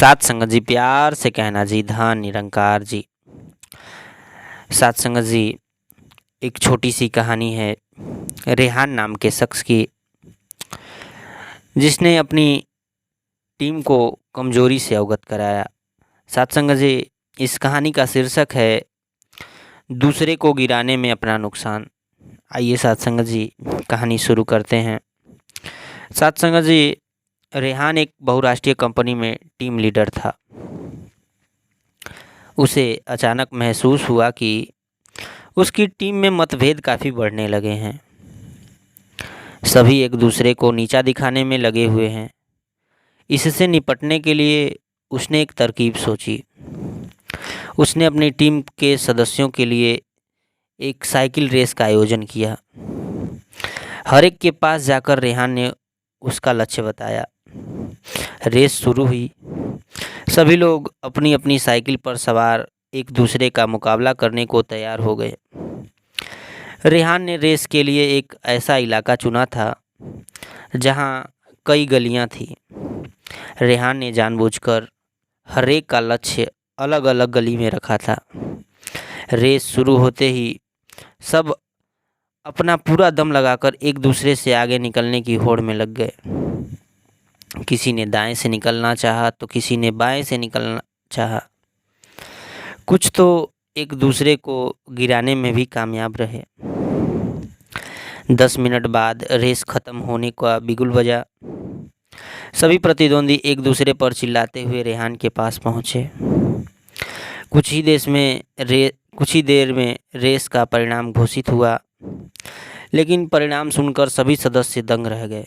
सात संगत जी, प्यार से कहना जी, धन निरंकार जी। सात संगत जी, एक छोटी सी कहानी है रेहान नाम के शख्स की, जिसने अपनी टीम को कमजोरी से अवगत कराया। सात संगत जी, इस कहानी का शीर्षक है दूसरे को गिराने में अपना नुकसान। आइए सात संगत जी, कहानी शुरू करते हैं। सात संगत जी, रेहान एक बहुराष्ट्रीय कंपनी में टीम लीडर था। उसे अचानक महसूस हुआ कि उसकी टीम में मतभेद काफ़ी बढ़ने लगे हैं। सभी एक दूसरे को नीचा दिखाने में लगे हुए हैं। इससे निपटने के लिए उसने एक तरकीब सोची। उसने अपनी टीम के सदस्यों के लिए एक साइकिल रेस का आयोजन किया। हर एक के पास जाकर रेहान ने उसका लक्ष्य बताया। रेस शुरू हुई। सभी लोग अपनी अपनी साइकिल पर सवार एक दूसरे का मुकाबला करने को तैयार हो गए। रेहान ने रेस के लिए एक ऐसा इलाका चुना था जहां कई गलियां थीं। रेहान ने जानबूझकर हर एक का लक्ष्य अलग अलग गली में रखा था। रेस शुरू होते ही सब अपना पूरा दम लगाकर एक दूसरे से आगे निकलने की होड़ में लग गए। किसी ने दाएं से निकलना चाहा तो किसी ने बाएं से निकलना चाहा। कुछ तो एक दूसरे को गिराने में भी कामयाब रहे। 10 मिनट बाद रेस खत्म होने का बिगुल बजा। सभी प्रतिद्वंदी एक दूसरे पर चिल्लाते हुए रेहान के पास पहुंचे। कुछ ही देर में रेस का परिणाम घोषित हुआ, लेकिन परिणाम सुनकर सभी सदस्य दंग रह गए।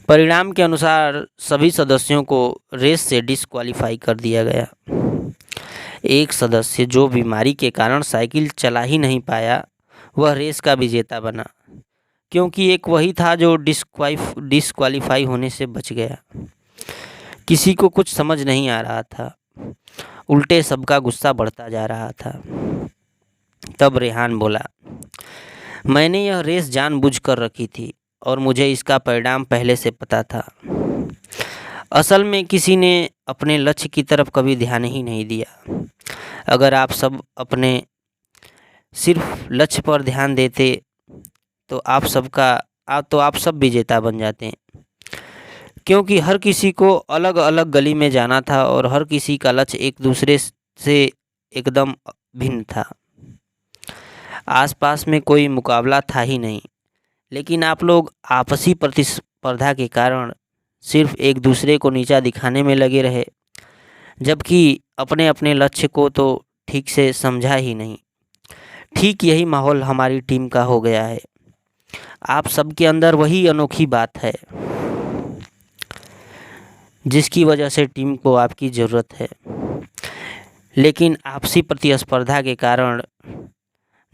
परिणाम के अनुसार सभी सदस्यों को रेस से डिस्क्वालीफाई कर दिया गया। एक सदस्य जो बीमारी के कारण साइकिल चला ही नहीं पाया, वह रेस का विजेता बना, क्योंकि एक वही था जो डिस्क्वालीफाई होने से बच गया। किसी को कुछ समझ नहीं आ रहा था, उल्टे सबका गुस्सा बढ़ता जा रहा था। तब रेहान बोला, मैंने यह रेस जानबूझकर रखी थी और मुझे इसका परिणाम पहले से पता था। असल में किसी ने अपने लक्ष्य की तरफ कभी ध्यान ही नहीं दिया। अगर आप सब अपने सिर्फ लक्ष्य पर ध्यान देते तो आप सब विजेता बन जाते, क्योंकि हर किसी को अलग अलग गली में जाना था और हर किसी का लक्ष्य एक दूसरे से एकदम भिन्न था। आसपास में कोई मुकाबला था ही नहीं, लेकिन आप लोग आपसी प्रतिस्पर्धा के कारण सिर्फ एक दूसरे को नीचा दिखाने में लगे रहे, जबकि अपने अपने लक्ष्य को तो ठीक से समझा ही नहीं। ठीक यही माहौल हमारी टीम का हो गया है। आप सबके अंदर वही अनोखी बात है जिसकी वजह से टीम को आपकी ज़रूरत है, लेकिन आपसी प्रतिस्पर्धा के कारण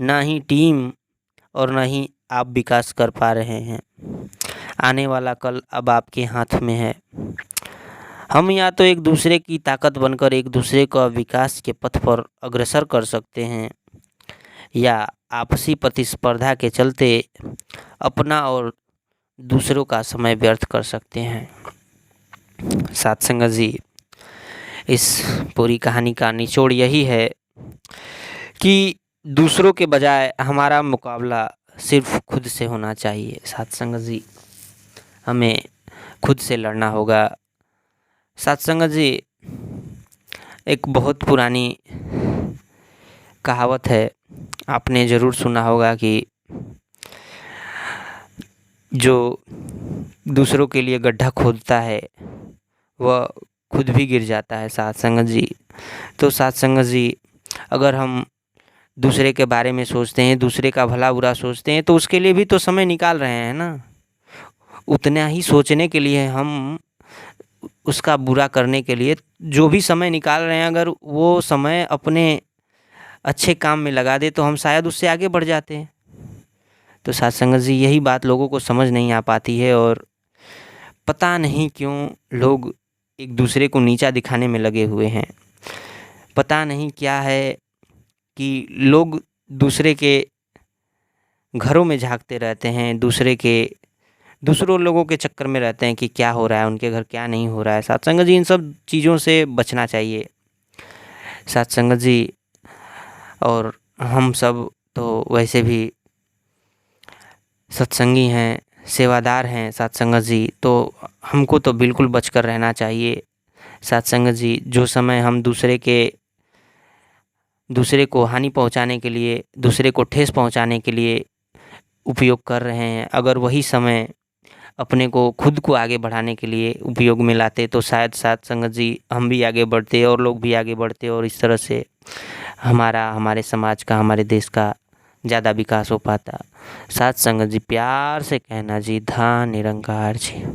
ना ही टीम और ना ही आप विकास कर पा रहे हैं। आने वाला कल अब आपके हाथ में है। हम या तो एक दूसरे की ताकत बनकर एक दूसरे को विकास के पथ पर अग्रसर कर सकते हैं, या आपसी प्रतिस्पर्धा के चलते अपना और दूसरों का समय व्यर्थ कर सकते हैं। सात संगत जी, इस पूरी कहानी का निचोड़ यही है कि दूसरों के बजाय हमारा मुकाबला सिर्फ खुद से होना चाहिए। सात संगत जी, हमें खुद से लड़ना होगा। सात संगत जी, एक बहुत पुरानी कहावत है, आपने ज़रूर सुना होगा कि जो दूसरों के लिए गड्ढा खोदता है वह खुद भी गिर जाता है। सात संगत जी, तो सात संगत जी, अगर हम दूसरे के बारे में सोचते हैं, दूसरे का भला बुरा सोचते हैं, तो उसके लिए भी तो समय निकाल रहे हैं ना। उतना ही सोचने के लिए हम उसका बुरा करने के लिए जो भी समय निकाल रहे हैं, अगर वो समय अपने अच्छे काम में लगा दे तो हम शायद उससे आगे बढ़ जाते हैं। तो सात संगत जी, यही बात लोगों को समझ नहीं आ पाती है और पता नहीं क्यों लोग एक दूसरे को नीचा दिखाने में लगे हुए हैं। पता नहीं क्या है कि लोग दूसरे के घरों में झांकते रहते हैं, दूसरे के दूसरों लोगों के चक्कर में रहते हैं कि क्या हो रहा है, उनके घर क्या नहीं हो रहा है। साथ संगत जी इन सब चीज़ों से बचना चाहिए। साथ संगत जी और हम सब तो वैसे भी सत्संगी हैं, सेवादार हैं साथ संगत जी, तो हमको तो बिल्कुल बचकर रहना चाहिए। साथ संगत जी, जो समय हम दूसरे को हानि पहुंचाने के लिए, दूसरे को ठेस पहुंचाने के लिए उपयोग कर रहे हैं, अगर वही समय अपने को खुद को आगे बढ़ाने के लिए उपयोग में लाते तो शायद साथ संगत जी हम भी आगे बढ़ते और लोग भी आगे बढ़ते, और इस तरह से हमारे समाज का, हमारे देश का ज़्यादा विकास हो पाता। साथ संगत जी, प्यार से कहना जी, धन निरंकार जी।